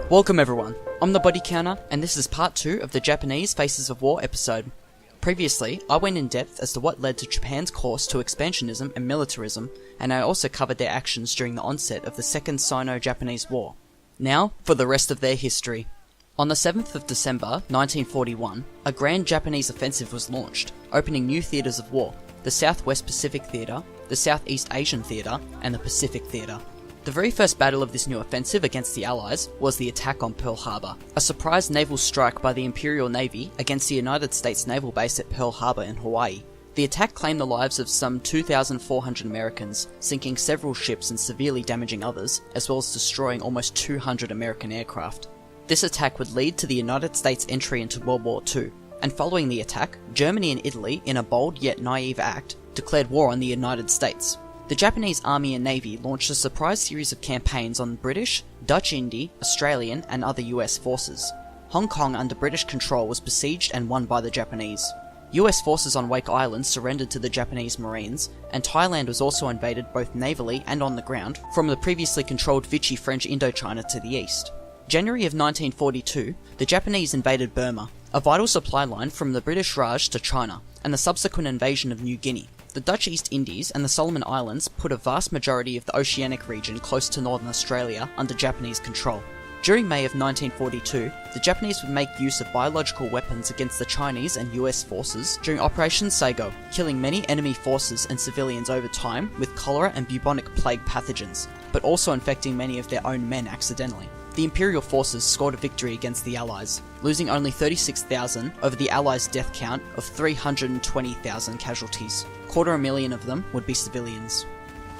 Welcome everyone, I'm the Body Counter, and this is part 2 of the Japanese Faces of War episode. Previously, I went in depth as to what led to Japan's course to expansionism and militarism, and I also covered their actions during the onset of the Second Sino-Japanese War. Now, for the rest of their history. On the 7th of December 1941, a grand Japanese offensive was launched, opening new theatres of war, the Southwest Pacific Theatre, the Southeast Asian Theatre, and the Pacific Theatre. The very first battle of this new offensive against the Allies was the attack on Pearl Harbor, a surprise naval strike by the Imperial Navy against the United States naval base at Pearl Harbor in Hawaii. The attack claimed the lives of some 2,400 Americans, sinking several ships and severely damaging others, as well as destroying almost 200 American aircraft. This attack would lead to the United States' entry into World War II, and following the attack, Germany and Italy, in a bold yet naive act, declared war on the United States. The Japanese Army and Navy launched a surprise series of campaigns on British, Dutch Indy, Australian, and other US forces. Hong Kong under British control was besieged and won by the Japanese. US forces on Wake Island surrendered to the Japanese Marines, and Thailand was also invaded both navally and on the ground from the previously controlled Vichy French Indochina to the east. January of 1942, the Japanese invaded Burma, a vital supply line from the British Raj to China, and the subsequent invasion of New Guinea. The Dutch East Indies and the Solomon Islands put a vast majority of the oceanic region close to northern Australia under Japanese control. During May of 1942, the Japanese would make use of biological weapons against the Chinese and US forces during Operation Saigo, killing many enemy forces and civilians over time with cholera and bubonic plague pathogens, but also infecting many of their own men accidentally. The Imperial forces scored a victory against the Allies, losing only 36,000 over the Allies' death count of 320,000 casualties. 250,000 of them would be civilians.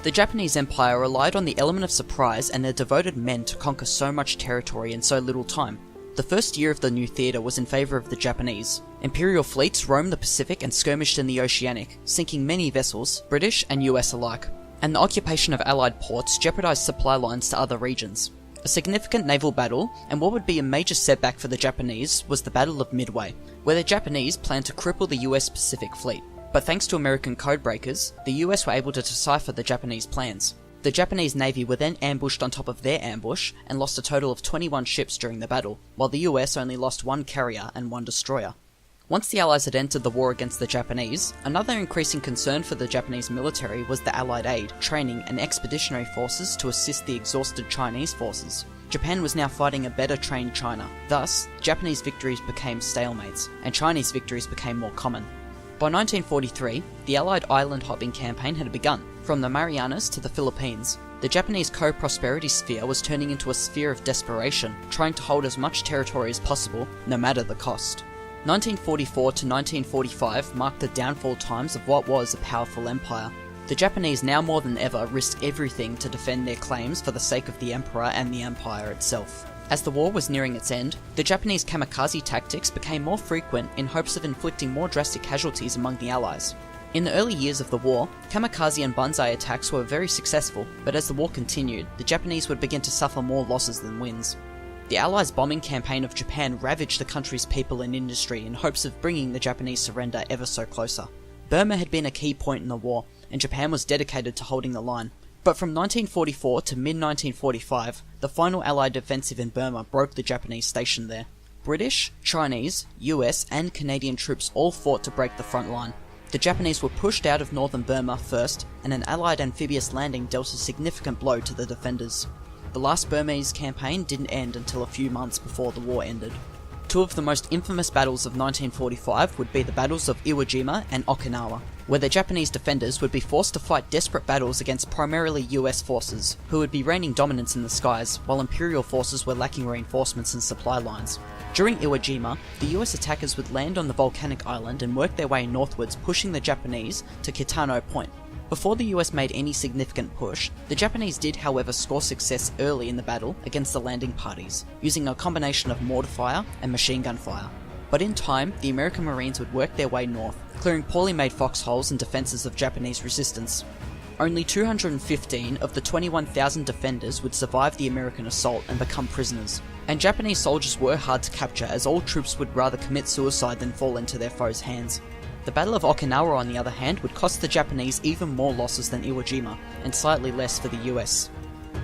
The Japanese Empire relied on the element of surprise and their devoted men to conquer so much territory in so little time. The first year of the new theatre was in favour of the Japanese. Imperial fleets roamed the Pacific and skirmished in the Oceanic, sinking many vessels, British and US alike. And the occupation of Allied ports jeopardised supply lines to other regions. A significant naval battle, and what would be a major setback for the Japanese, was the Battle of Midway, where the Japanese planned to cripple the US Pacific Fleet. But thanks to American codebreakers, the US were able to decipher the Japanese plans. The Japanese Navy were then ambushed on top of their ambush, and lost a total of 21 ships during the battle, while the US only lost 1 carrier and 1 destroyer. Once the Allies had entered the war against the Japanese, another increasing concern for the Japanese military was the Allied aid, training, and expeditionary forces to assist the exhausted Chinese forces. Japan was now fighting a better trained China. Thus, Japanese victories became stalemates, and Chinese victories became more common. By 1943, the Allied island hopping campaign had begun, from the Marianas to the Philippines. The Japanese co-prosperity sphere was turning into a sphere of desperation, trying to hold as much territory as possible, no matter the cost. 1944 to 1945 marked the downfall times of what was a powerful empire. The Japanese now more than ever risked everything to defend their claims for the sake of the emperor and the empire itself. As the war was nearing its end, the Japanese kamikaze tactics became more frequent in hopes of inflicting more drastic casualties among the Allies. In the early years of the war, kamikaze and banzai attacks were very successful, but as the war continued, the Japanese would begin to suffer more losses than wins. The Allies' bombing campaign of Japan ravaged the country's people and industry in hopes of bringing the Japanese surrender ever so closer. Burma had been a key point in the war, and Japan was dedicated to holding the line. But from 1944 to mid-1945, the final Allied offensive in Burma broke the Japanese station there. British, Chinese, US, and Canadian troops all fought to break the front line. The Japanese were pushed out of northern Burma first, and an Allied amphibious landing dealt a significant blow to the defenders. The last Burmese campaign didn't end until a few months before the war ended. Two of the most infamous battles of 1945 would be the battles of Iwo Jima and Okinawa, where the Japanese defenders would be forced to fight desperate battles against primarily US forces, who would be reigning dominance in the skies, while Imperial forces were lacking reinforcements and supply lines. During Iwo Jima, the US attackers would land on the volcanic island and work their way northwards, pushing the Japanese to Kitano Point. Before the US made any significant push, the Japanese did however score success early in the battle against the landing parties, using a combination of mortar fire and machine gun fire. But in time, the American Marines would work their way north, clearing poorly made foxholes and defences of Japanese resistance. Only 215 of the 21,000 defenders would survive the American assault and become prisoners. And Japanese soldiers were hard to capture, as all troops would rather commit suicide than fall into their foes' hands. The Battle of Okinawa, on the other hand, would cost the Japanese even more losses than Iwo Jima, and slightly less for the US.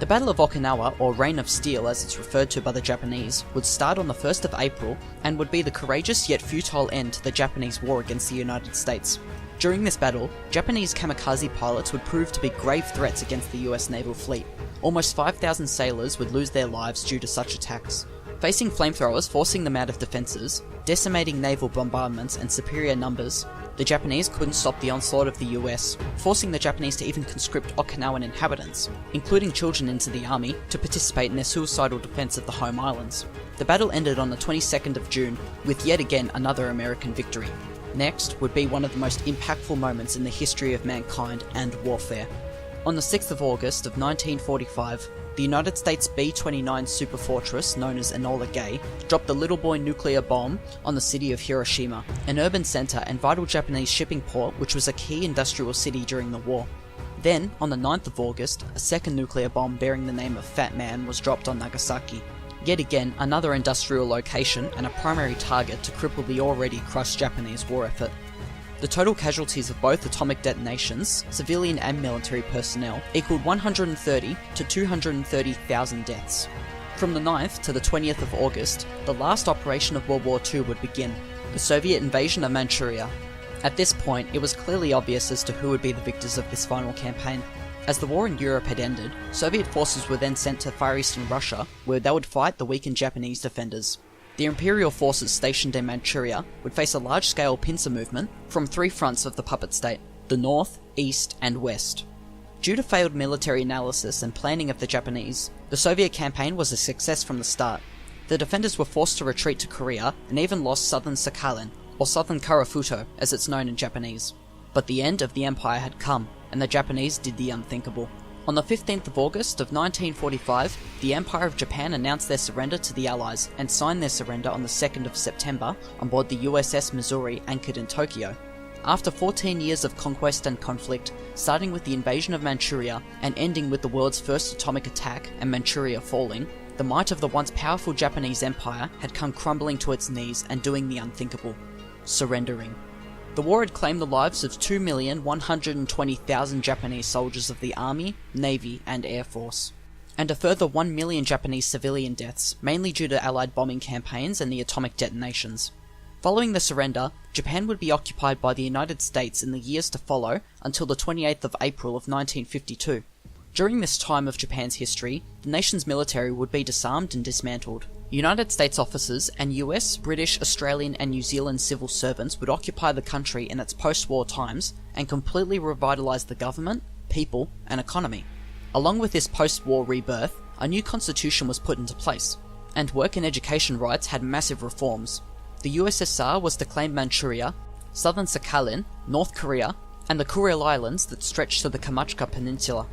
The Battle of Okinawa, or Reign of Steel as it's referred to by the Japanese, would start on the 1st of April and would be the courageous yet futile end to the Japanese war against the United States. During this battle, Japanese kamikaze pilots would prove to be grave threats against the US naval fleet. Almost 5,000 sailors would lose their lives due to such attacks. Facing flamethrowers forcing them out of defences, decimating naval bombardments and superior numbers, the Japanese couldn't stop the onslaught of the US, forcing the Japanese to even conscript Okinawan inhabitants, including children, into the army to participate in their suicidal defence of the home islands. The battle ended on the 22nd of June, with yet again another American victory. Next would be one of the most impactful moments in the history of mankind and warfare. On the 6th of August of 1945, the United States B-29 superfortress, known as Enola Gay, dropped the Little Boy nuclear bomb on the city of Hiroshima, an urban centre and vital Japanese shipping port which was a key industrial city during the war. Then, on the 9th of August, a second nuclear bomb bearing the name of Fat Man was dropped on Nagasaki. Yet again, another industrial location and a primary target to cripple the already crushed Japanese war effort. The total casualties of both atomic detonations, civilian and military personnel, equaled 130 to 230,000 deaths. From the 9th to the 20th of August, the last operation of World War II would begin, the Soviet invasion of Manchuria. At this point, it was clearly obvious as to who would be the victors of this final campaign. As the war in Europe had ended, Soviet forces were then sent to Far Eastern Russia, where they would fight the weakened Japanese defenders. The Imperial forces stationed in Manchuria would face a large-scale pincer movement from three fronts of the puppet state: the north, east, and west. Due to failed military analysis and planning of the Japanese, the Soviet campaign was a success from the start. The defenders were forced to retreat to Korea and even lost southern Sakhalin, or southern Karafuto as it's known in Japanese. But the end of the empire had come, and the Japanese did the unthinkable. On the 15th of August of 1945, the Empire of Japan announced their surrender to the Allies and signed their surrender on the 2nd of September on board the USS Missouri anchored in Tokyo. After 14 years of conquest and conflict, starting with the invasion of Manchuria and ending with the world's first atomic attack and Manchuria falling, the might of the once powerful Japanese Empire had come crumbling to its knees and doing the unthinkable: surrendering. The war had claimed the lives of 2,120,000 Japanese soldiers of the Army, Navy, and Air Force, and a further 1 million Japanese civilian deaths, mainly due to Allied bombing campaigns and the atomic detonations. Following the surrender, Japan would be occupied by the United States in the years to follow until the 28th of April of 1952. During this time of Japan's history, the nation's military would be disarmed and dismantled. United States officers and US, British, Australian and New Zealand civil servants would occupy the country in its post-war times and completely revitalise the government, people and economy. Along with this post-war rebirth, a new constitution was put into place, and work and education rights had massive reforms. The USSR was to claim Manchuria, southern Sakhalin, North Korea, and the Kuril Islands that stretched to the Kamchatka Peninsula.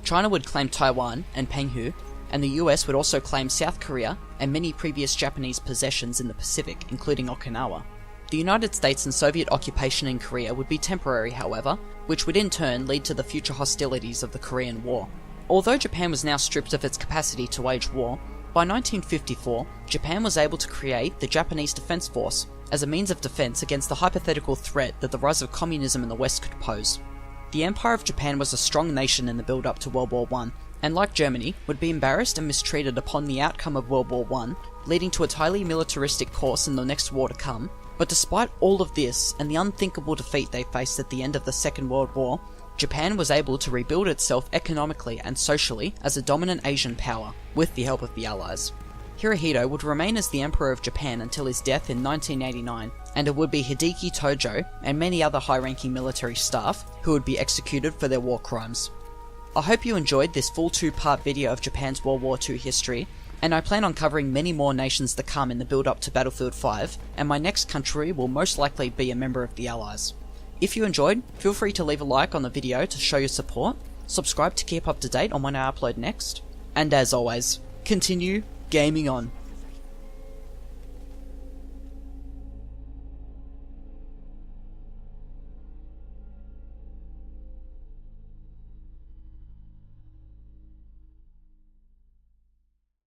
China would claim Taiwan and Penghu, and the US would also claim South Korea and many previous Japanese possessions in the Pacific, including Okinawa. The United States and Soviet occupation in Korea would be temporary, however, which would in turn lead to the future hostilities of the Korean War. Although Japan was now stripped of its capacity to wage war, by 1954, Japan was able to create the Japanese Defense Force as a means of defense against the hypothetical threat that the rise of communism in the West could pose. The Empire of Japan was a strong nation in the build-up to World War I, and like Germany, would be embarrassed and mistreated upon the outcome of World War I, leading to its highly militaristic course in the next war to come. But despite all of this, and the unthinkable defeat they faced at the end of the Second World War, Japan was able to rebuild itself economically and socially as a dominant Asian power, with the help of the Allies. Hirohito would remain as the Emperor of Japan until his death in 1989, and it would be Hideki Tojo and many other high-ranking military staff who would be executed for their war crimes. I hope you enjoyed this full 2-part video of Japan's World War II history, and I plan on covering many more nations to come in the build-up to Battlefield 5, and my next country will most likely be a member of the Allies. If you enjoyed, feel free to leave a like on the video to show your support, subscribe to keep up to date on when I upload next, and as always, continue gaming on.